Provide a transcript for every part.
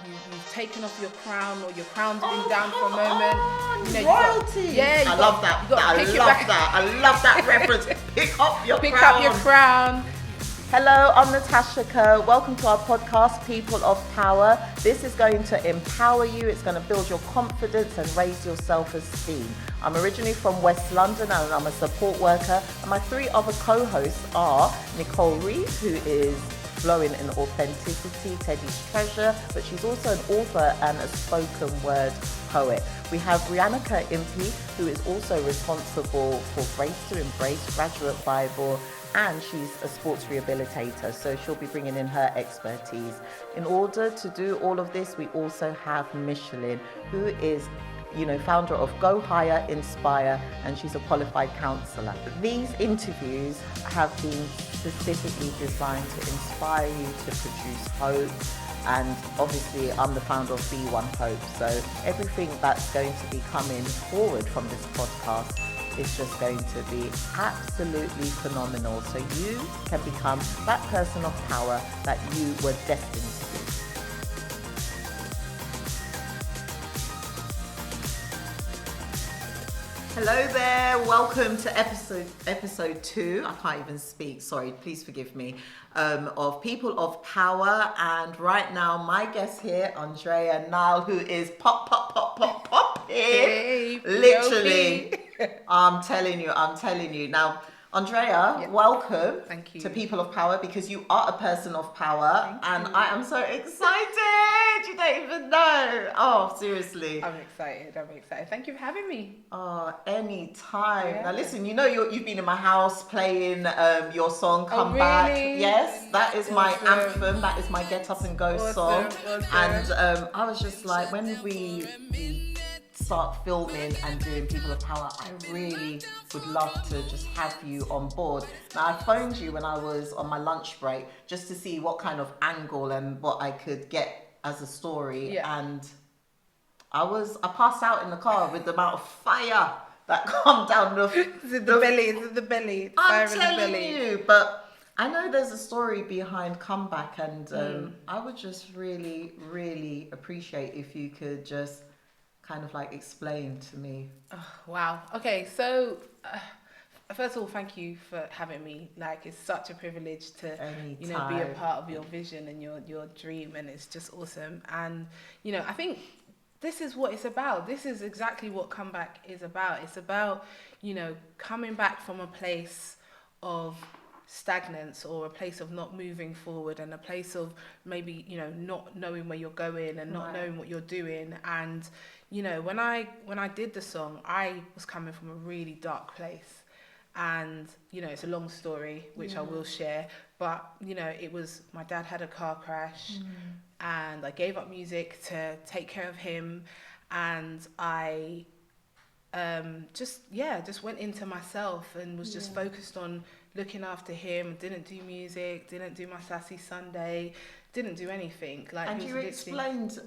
You've taken off your crown, or your crown's been down for a moment. You know, royalty. I love that. I love that reference. Pick up your crown. Pick up your crown. Hello, I'm Natasha Kerr. Welcome to our podcast, People of Power. This is going to empower you. It's going to build your confidence and raise your self-esteem. I'm originally from West London and I'm a support worker. And my three other co-hosts are Nicole Reed, who is flowing in authenticity, Teddy's treasure, but she's also an author and a spoken word poet. We have Rihanna Impey, who is also responsible for Grace to Embrace Graduate Bible, and she's a sports rehabilitator, so she'll be bringing in her expertise. In order to do all of this, we also have Michelin, who is founder of Go Higher, Inspire, and she's a qualified counsellor. These interviews have been specifically designed to inspire you to produce hope, and obviously I'm the founder of B1 Hope, so everything that's going to be coming forward from this podcast is just going to be absolutely phenomenal, so you can become that person of power that you were destined to be. Hello there, welcome to episode 2, I can't even speak, sorry, please forgive me, of People of Power. And right now my guest here, Aundrea and Nyle, who is popping, Hey, literally. I'm telling you. Now, Aundrea, welcome Thank you to People of Power, because you are a person of power. Thank you. I am so excited. You don't even know. Oh, seriously. I'm excited. Thank you for having me. Oh, anytime. Yeah. Now listen, you've been in my house playing your song, Come really? Back. Yes, that is my Awesome. anthem. That is my get up and go song. Awesome. And I was just like, when we start filming and doing People of Power, I really would love to just have you on board. Now, I phoned you when I was on my lunch break just to see what kind of angle and what I could get as a story. Yeah. And I passed out in the car with the amount of fire that come down the belly. I'm telling you, but I know there's a story behind Comeback, and I would just really, really appreciate if you could just kind of like explain to me. Oh, wow. Okay, so first of all, thank you for having me. Like, it's such a privilege to be a part of your vision and your dream, and it's just awesome. And I think this is what it's about. This is exactly what Comeback is about. It's about coming back from a place of stagnance, or a place of not moving forward, and a place of maybe not knowing where you're going and not knowing what you're doing. And when I did the song, I was coming from a really dark place, and it's a long story which I will share, but it was, my dad had a car crash, and I gave up music to take care of him, and I just went into myself and was just focused on looking after him. Didn't do music, didn't do my Sassy Sunday, didn't do anything. And you explained,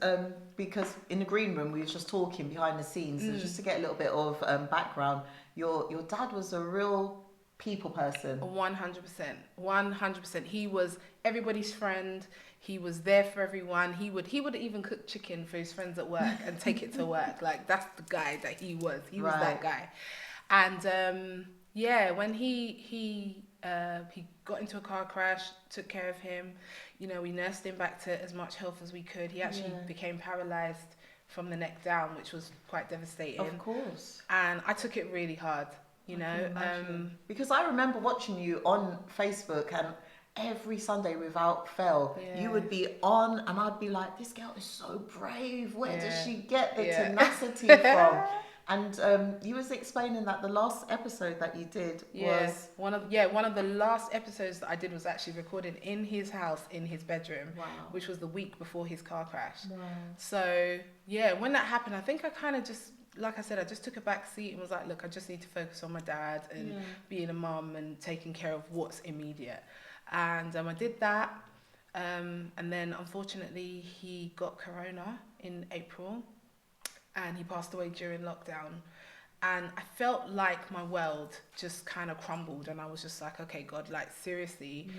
because in the green room we were just talking behind the scenes, and just to get a little bit of background, your dad was a real people person. 100%. He was everybody's friend. He was there for everyone. He would even cook chicken for his friends at work and take it to work. Like, that's the guy that he was. He was that guy. And when he got into a car crash, took care of him. We nursed him back to as much health as we could. He actually became paralyzed from the neck down, which was quite devastating. Of course. And I took it really hard, because I remember watching you on Facebook, and every Sunday without fail, you would be on, and I'd be like, this girl is so brave. Where does she get the tenacity from? And you was explaining that the last episode that you did was one of the last episodes that I did was actually recorded in his house, in his bedroom, which was the week before his car crash. So when that happened, I think I kind of just, like I said, I just took a back seat and was like, look, I just need to focus on my dad and being a mum and taking care of what's immediate. And I did that, and then unfortunately he got corona in April, and he passed away during lockdown. And I felt like my world just kind of crumbled, and I was just like, okay, God, like, seriously,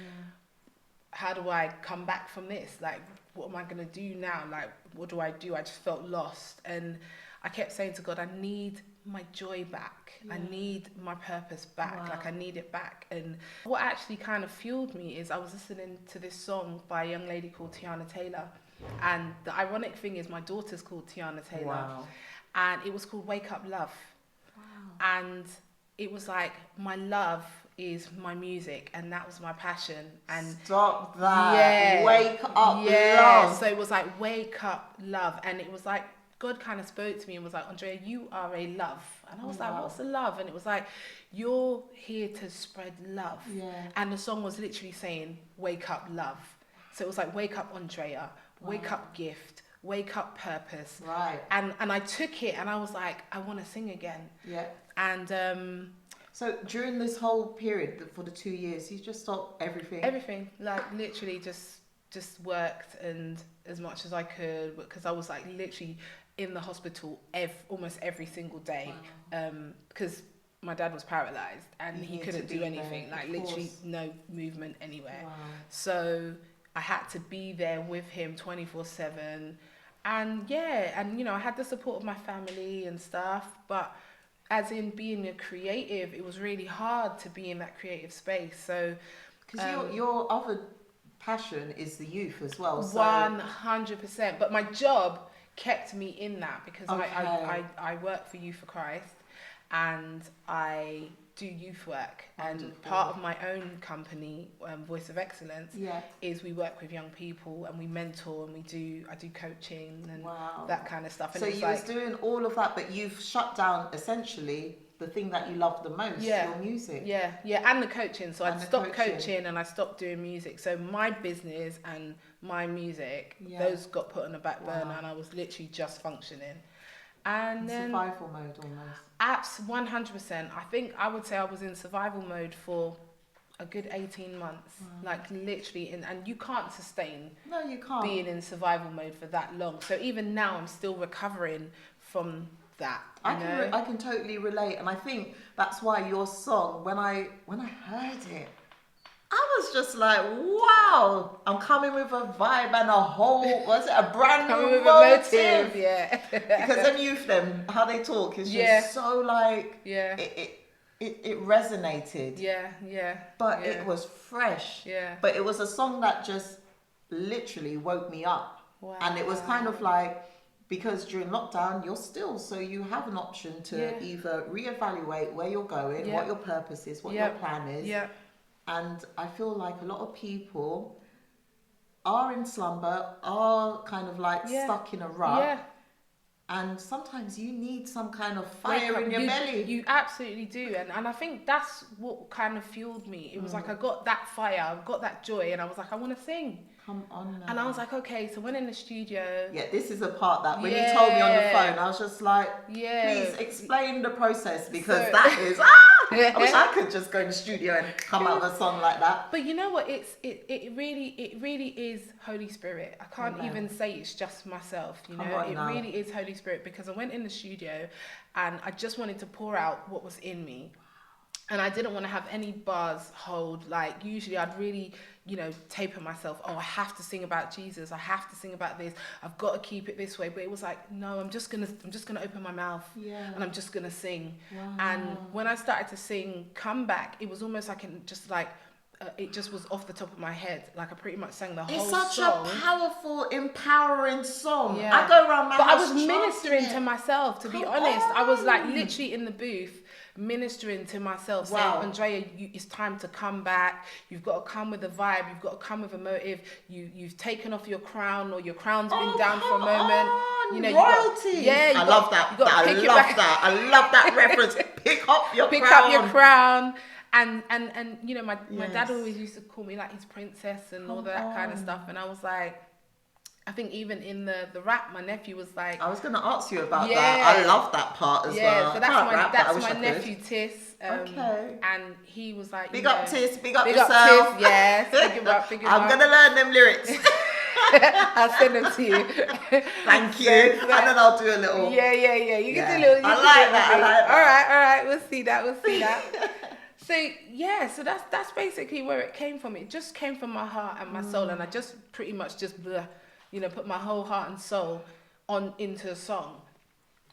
how do I come back from this? Like, what am I going to do now? Like, what do? I just felt lost. And I kept saying to God, I need my joy back. I need my purpose back. Wow. Like, I need it back. And what actually kind of fueled me is I was listening to this song by a young lady called Tiana Taylor. And the ironic thing is my daughter's called Tiana Taylor. Wow. And it was called Wake Up Love. Wow. And it was like, my love is my music, and that was my passion. And stop that. Wake up love. So it was like, wake up love. And it was like, God kind of spoke to me and was like, Aundrea, you are a love. And I was like, what's a love? And it was like, you're here to spread love. And the song was literally saying, wake up love. So it was like, wake up Aundrea, wake up gift, wake up purpose. Right. And I took it and I was like, I want to sing again. Yeah. And so during this whole period, for the 2 years, you just stopped everything? Everything. Like, literally just worked, and as much as I could, because I was like literally in the hospital almost every single day. Because my dad was paralyzed and he couldn't do anything, like literally no movement anywhere. So I had to be there with him 24/7. And I had the support of my family and stuff, but as in being a creative, it was really hard to be in that creative space. So because your other passion is the youth as well. So 100%. But my job kept me in that, because I work for Youth for Christ, and I do youth work. Wonderful. And part of my own company, Voice of Excellence, is we work with young people and we mentor, and I do coaching and that kind of stuff. And so you was doing all of that, but you've shut down essentially the thing that you love the most, your music. And the coaching. So I stopped coaching and I stopped doing music. So my business and my music, those got put on the back burner, and I was literally just functioning. And then survival mode almost. 100%. I would say I was in survival mode for a good 18 months. Like literally, and you can't sustain being in survival mode for that long. So even now I'm still recovering from that. I can totally relate, and I think that's why your song, when I heard it, I was just like, wow, I'm coming with a vibe and a brand new motive. Because them youth, how they talk is just so like, it resonated. But it was fresh. But it was a song that just literally woke me up. Wow. And it was kind of like, because during lockdown, you're still, so you have an option to either reevaluate where you're going, what your purpose is, what your plan is. And I feel like a lot of people are in slumber, are kind of like stuck in a rut. And sometimes you need some kind of fire in your belly. You absolutely do. And I think that's what kind of fueled me. It was like I got that fire, I got that joy, and I was like, I want to sing. Come on now. And I was like, okay, so when in the studio... Yeah, this is a part that when you told me on the phone, I was just like, please explain the process, because that is... I wish I could just go in the studio and come out with a song like that. But you know what? It really is Holy Spirit. I can't even say it's just myself. You know, it really is Holy Spirit, because I went in the studio and I just wanted to pour out what was in me. And I didn't want to have any bars hold. Like, usually I'd really, taper myself. Oh, I have to sing about Jesus. I have to sing about this. I've got to keep it this way. But it was like, no, I'm just gonna open my mouth and I'm just gonna sing. Wow. And when I started to sing Come Back, it was almost like it just was off the top of my head. Like, I pretty much sang the whole song. It's such a powerful, empowering song. I go around my house. But I was ministering to myself, to be honest. I was like literally in the booth ministering to myself, saying, Aundrea, it's time to come back. You've got to come with a vibe. You've got to come with a motive. You've taken off your crown, or your crown's been down for a moment. Royalty. I love that. I love that reference. Pick up your crown. And my dad always used to call me like his princess and all that kind of stuff. And I was like, I think even in the rap, my nephew was like... I was going to ask you about that. I love that part as well. So that's my nephew Tiss. And he was like... Big up Tiss, big up yourself. Yes, big him up. I'm going to learn them lyrics. I'll send them to you. Thank you. And then I'll do a little... Yeah. You can do a little... I like that. All right. We'll see that. So that's basically where it came from. It just came from my heart and my soul, and I just pretty much just put my whole heart and soul into a song.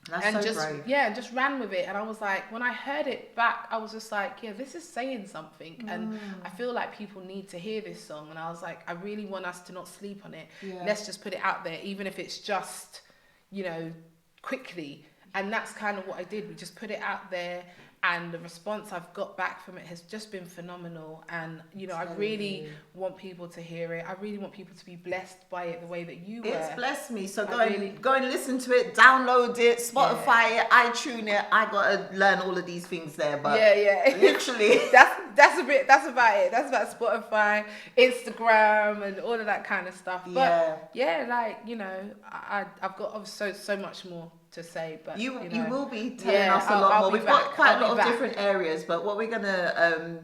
That's and so just brave. just ran with it. And I was like, when I heard it back, I was just like, yeah, this is saying something, and I feel like people need to hear this song. And I was like, I really want us to not sleep on it. Let's just put it out there, even if it's just quickly. And that's kind of what I did. We just put it out there, and the response I've got back from it has just been phenomenal. And I really want people to hear it. I really want people to be blessed by it the way that you were. It's blessed me. So go and listen to it, download it, Spotify it, iTunes it. I gotta learn all of these things there, but literally that's about it. That's about Spotify, Instagram, and all of that kind of stuff. But I've got so much more to say, but you will be telling us a lot more. We've got quite a lot of different areas, but what we're gonna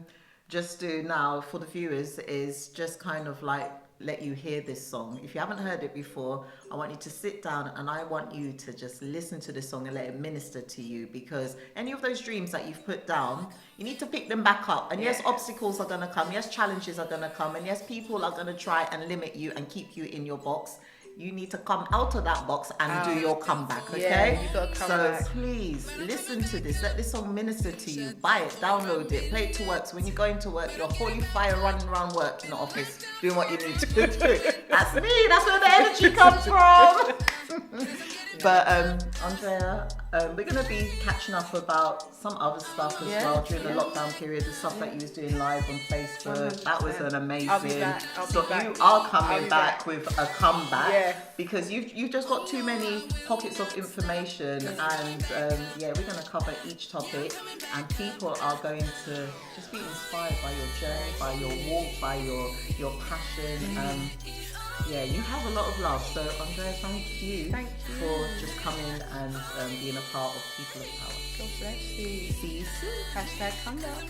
just do now for the viewers is just kind of like let you hear this song. If you haven't heard it before, I want you to sit down and I want you to just listen to this song and let it minister to you, because any of those dreams that you've put down, you need to pick them back up. And yes, obstacles are going to come, yes, challenges are going to come, and yes, people are going to try and limit you and keep you in your box. You need to come out of that box and do your comeback, okay? You gotta come back. Please listen to this. Let this song minister to you. Buy it, download it, play it to work. So when you're going to work, you're holy fire running around work in the office, doing what you need to do. That's me. That's where the energy comes from. But Aundrea, we're going to be catching up about some other stuff as well during the lockdown period, the stuff that you was doing live on Facebook. 100%. That was an amazing. I'll be back. You are coming back with a comeback because you've just got too many pockets of information, and we're going to cover each topic, and people are going to just be inspired by your journey, by your walk, by your passion. You have a lot of love. So, Aundrea, thank you for just coming and being a part of People of Power. God bless you. See you soon. #comeback.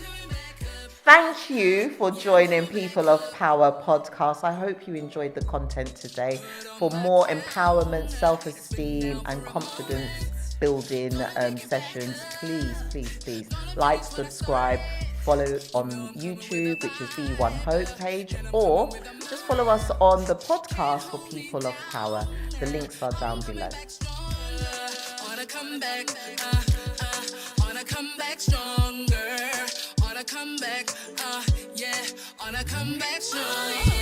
Thank you for joining People of Power podcast. I hope you enjoyed the content today. For more empowerment, self-esteem, and confidence building sessions, please like, subscribe, follow on YouTube, which is V1 Hope page, or just follow us on the podcast for People of Power. The links are down below. Wanna come back, wanna come back stronger, wanna come back, wanna come back stronger.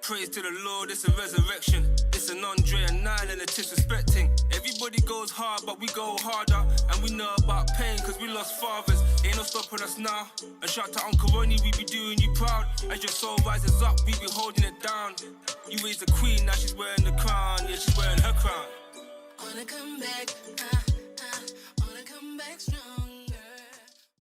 Praise to the Lord, it's a resurrection. It's an Aundrea, Nyle, and a disrespecting. Everybody goes hard, but we go harder. And we know about pain, cause we lost fathers. Ain't no stopping us now. And shout to Uncle Ronnie, we be doing you proud. As your soul rises up, we be holding it down. You raised the queen, now she's wearing the crown. Yeah, she's wearing her crown. Wanna come back, wanna come back strong.